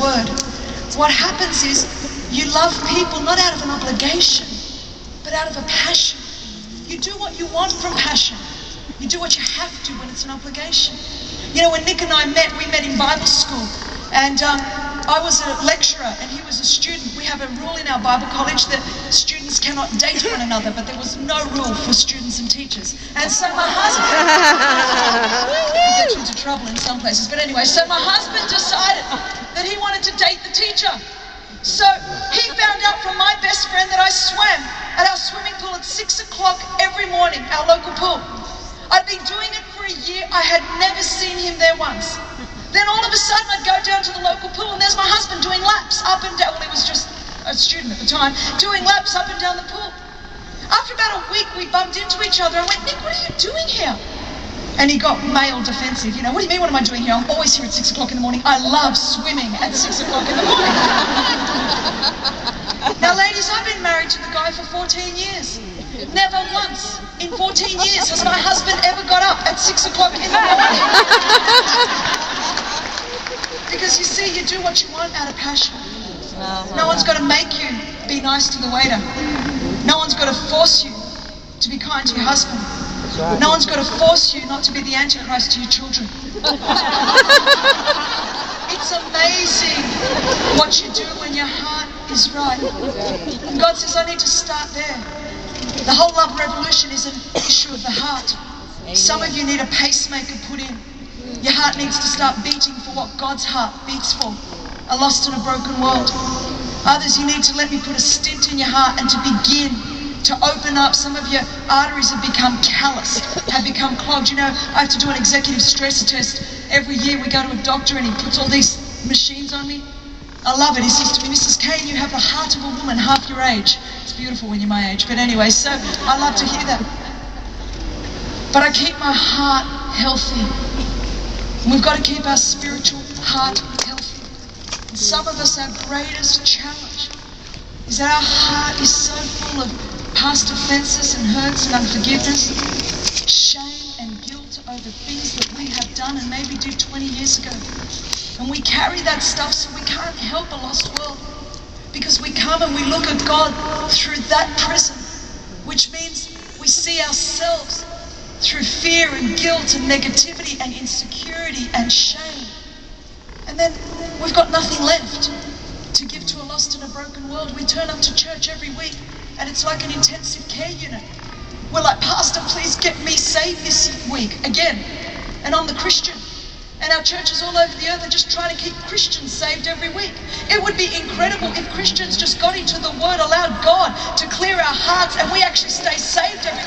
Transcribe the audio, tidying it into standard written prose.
word. What happens is you love people not out of an obligation, but out of a passion. You do what you want from passion. You do what you have to when it's an obligation. You know, when Nick and I met, we met in Bible school. And I was a lecturer and he was a student. We have a rule in our Bible college that students cannot date one another, but there was no rule for students and teachers. And so my husband, we get you into trouble in some places, but anyway, so my husband decided that he wanted to date the teacher. So he found out from my best friend that I swam at our swimming pool at 6 o'clock every morning, our local pool. I'd been doing it for a year. I had never seen him there once. Then all of a sudden I'd go down to the local pool and there's my husband doing laps up and down. Well, he was just a student at the time, doing laps up and down the pool. After about a week, we bumped into each other and went, Nick, what are you doing here? And he got male defensive. You know, what do you mean, what am I doing here? I'm always here at 6 o'clock in the morning. I love swimming at 6 o'clock in the morning. Now, ladies, I've been married to the guy for 14 years. Never once in 14 years has my husband ever got up at 6 o'clock in the morning. Because you see, you do what you want out of passion. No one's got to make you be nice to the waiter. No one's got to force you to be kind to your husband. No one's got to force you not to be the Antichrist to your children. It's amazing what you do when your heart is right. And God says, I need to start there. The whole love revolution is an issue of the heart. Some of you need a pacemaker put in. Your heart needs to start beating for what God's heart beats for. A lost and a broken world. Others, you need to let me put a stint in your heart and to begin to open up. Some of your arteries have become calloused, have become clogged. You know, I have to do an executive stress test every year. We go to a doctor and he puts all these machines on me. I love it. He says to me, Mrs. Cain, you have the heart of a woman half your age. It's beautiful when you're my age. But anyway, so I love to hear that. But I keep my heart healthy. And we've got to keep our spiritual heart healthy. And some of us, our greatest challenge is that our heart is so full of past offenses and hurts and unforgiveness, shame and guilt over things that we have done and maybe did 20 years ago. And we carry that stuff so we can't help a lost world. Because we come and we look at God through that prism, which means we see ourselves through fear and guilt and negativity and insecurity and shame. And then we've got nothing left to give to a lost and a broken world. We turn up to church every week and it's like an intensive care unit. We're like, Pastor, please get me saved this week again. And I'm the Christian. And our churches all over the earth are just trying to keep Christians saved every week. It would be incredible if Christians just got into the Word, allowed God to clear our hearts, and we actually stay saved every